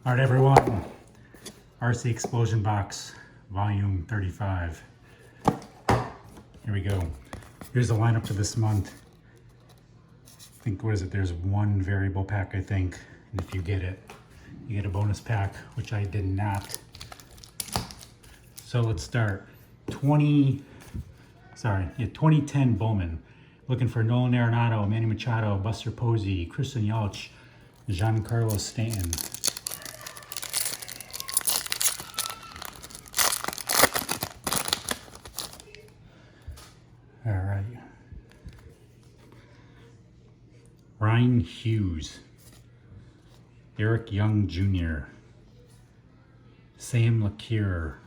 All right, everyone. RC Explosion Box Volume 35. Here we go. Here's the lineup for this month. I think, what is it? There's one variable pack, I think. And if you get it, you get a bonus pack, which I did not. So let's start. 2010 Bowman. Looking for Nolan Arenado, Manny Machado, Buster Posey, Christian Yelich, Giancarlo Stanton. All right. Ryan Hughes, Eric Young Jr., Sam LaCure,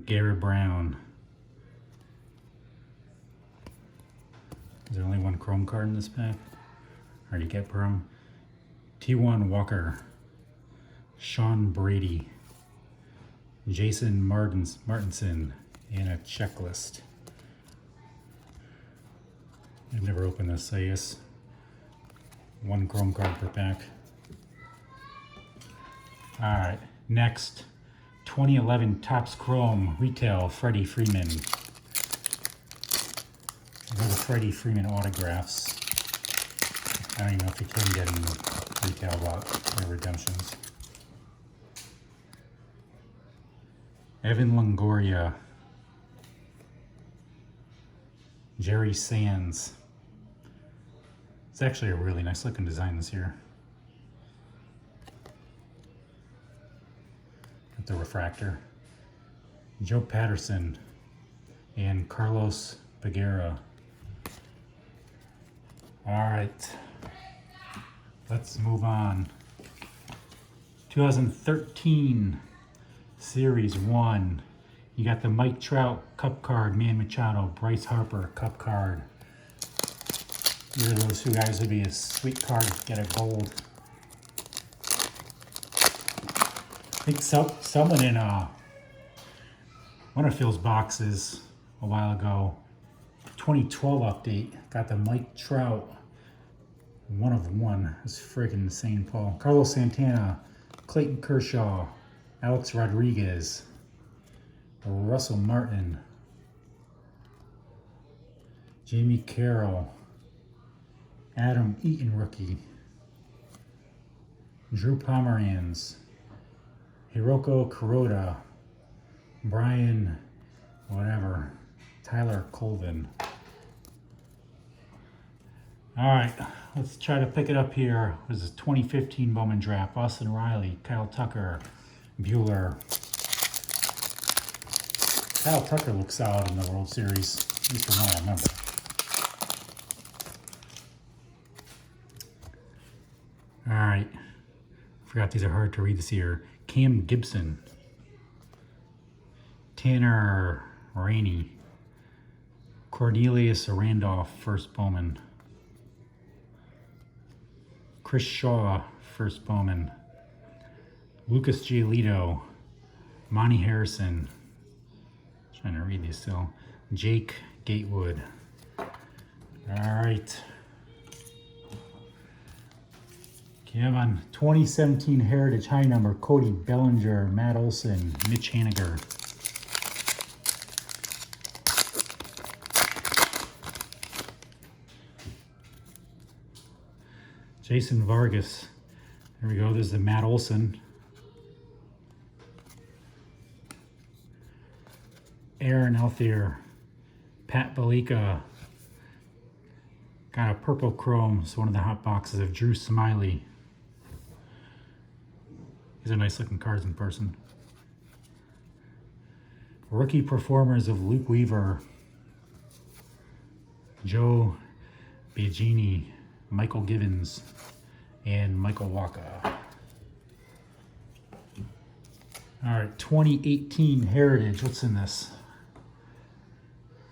Gary Brown. Is there only one chrome card in this pack? Or do you get chrome? T1 Walker, Sean Brady, Jason Martinson, and a checklist. I've never opened this, so I guess one chrome card per pack. All right, next, 2011 Topps Chrome Retail Freddie Freeman. These are the Freddie Freeman autographs. I don't even know if you can get them in retail lot or redemptions. Evan Longoria, Jerry Sands. It's actually a really nice looking design this year. Got the refractor. Joe Patterson and Carlos Peguera. All right, let's move on. 2013 Series 1. You got the Mike Trout Cup card, Manny Machado, Bryce Harper Cup card. These are those two guys would be a sweet card to get a gold. I think someone in one of Phil's boxes a while ago, 2012 update, got the Mike Trout 1 of 1. That's freaking insane, Paul. Carlos Santana, Clayton Kershaw, Alex Rodriguez, Russell Martin, Jamie Carroll, Adam Eaton rookie, Drew Pomeranz, Hiroko Kuroda, Brian whatever, Tyler Colvin. All right, let's try to pick it up here. This is 2015 Bowman draft. Austin Riley, Kyle Tucker, Bueller. Kyle Tucker looks solid in the World Series, at least from what I remember. All right, forgot these are hard to read this year. Cam Gibson, Tanner Rainey, Cornelius Randolph, first Bowman, Chris Shaw, first Bowman, Lucas Giolito, Monty Harrison, trying to read these still, Jake Gatewood. All right. Kevin, 2017 Heritage High Number, Cody Bellinger, Matt Olson, Mitch Haniger. Jason Vargas. There we go. There's the Matt Olson. Aaron Althea, Pat Belika. Got a purple chrome. It's one of the hot boxes of Drew Smiley. These are nice looking cards in person. Rookie performers of Luke Weaver, Joe Biagini, Michael Givens, and Michael Waka. All right, 2018 Heritage. What's in this?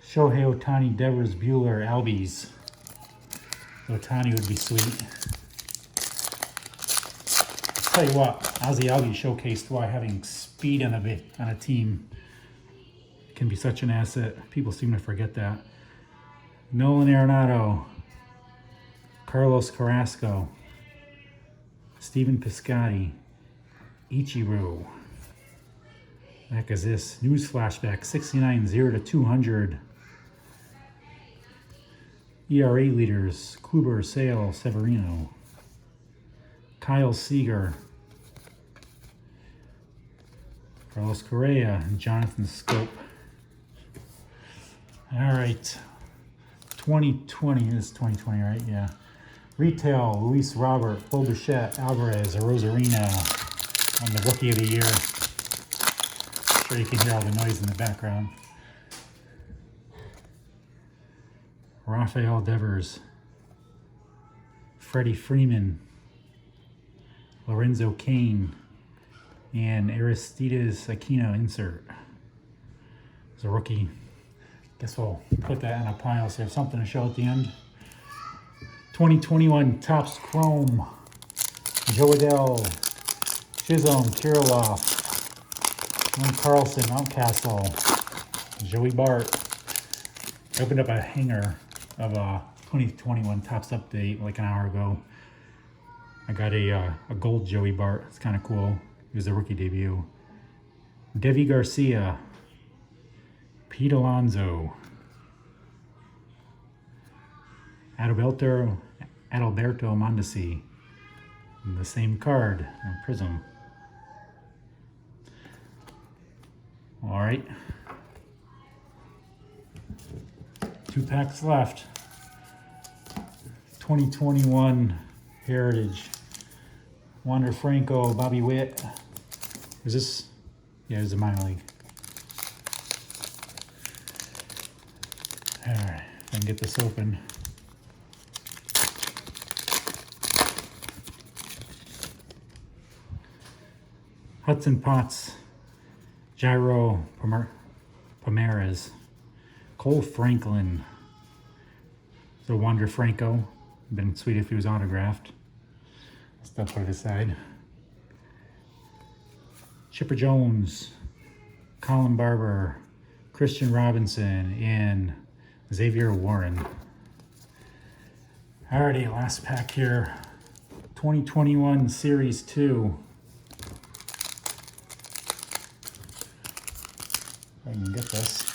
Shohei Ohtani, Devers, Bueller, Albies. Ohtani would be sweet. Tell you what, Ozzie Albies showcased why having speed on a team can be such an asset. People seem to forget that. Nolan Arenado, Carlos Carrasco, Stephen Piscotty, Ichiro. The heck is this? News flashback 69 0-200. ERA leaders Kluber, Sale, Severino, Kyle Seager, Carlos Correa, and Jonathan Scope. All right, 2020 this is 2020, right? Yeah. Retail: Luis Robert, Bo Bichette, Alvarez, Rosarina on the Rookie of the Year. I'm sure you can hear all the noise in the background. Rafael Devers, Freddie Freeman, Lorenzo Cain, and Aristides Aquino insert. It's a rookie. Guess we'll put that in a pile so we have something to show at the end. 2021 Topps Chrome, Joe Adell, Chisholm, Kirilloff, Ron Carlson, Mountcastle, Joey Bart. I opened up a hanger of a 2021 Topps update like an hour ago. I got a gold Joey Bart. It's kind of cool. It was a rookie debut. Devi Garcia, Pete Alonso, Adalberto Mondesi, the same card on Prism. All right, 2 packs left. 2021 Heritage, Wander Franco, Bobby Witt. Is this? Yeah, it's a minor league. All right, if I can get this open. Hudson Potts, Jairo Pomares, Cole Franklin. So Wander Franco. Been sweet if he was autographed. Still put it aside. Chipper Jones, Colin Barber, Christian Robinson, and Xavier Warren. Alrighty, last pack here. 2021 Series 2. If I can get this.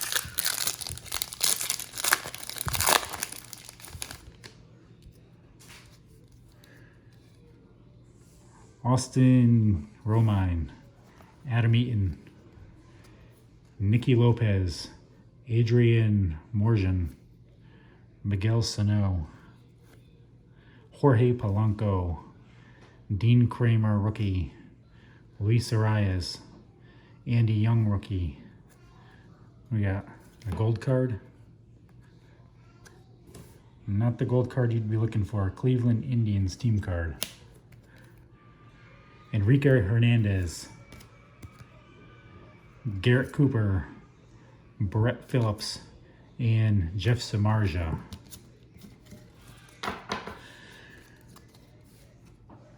Austin Romine, Adam Eaton, Nicky Lopez, Adrian Morgan, Miguel Sano, Jorge Polanco, Dean Kramer rookie, Luis Arias, Andy Young rookie. We got a gold card. Not the gold card you'd be looking for, Cleveland Indians team card. Enrique Hernandez, Garrett Cooper, Brett Phillips, and Jeff Samardzija. All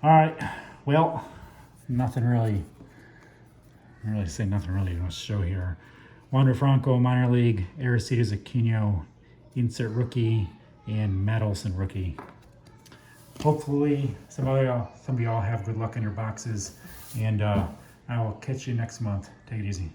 right, well, nothing really to show here. Wander Franco, minor league, Aristides Aquino, insert rookie, and Matt Olson rookie. Hopefully, some of y'all have good luck in your boxes, and I will catch you next month. Take it easy.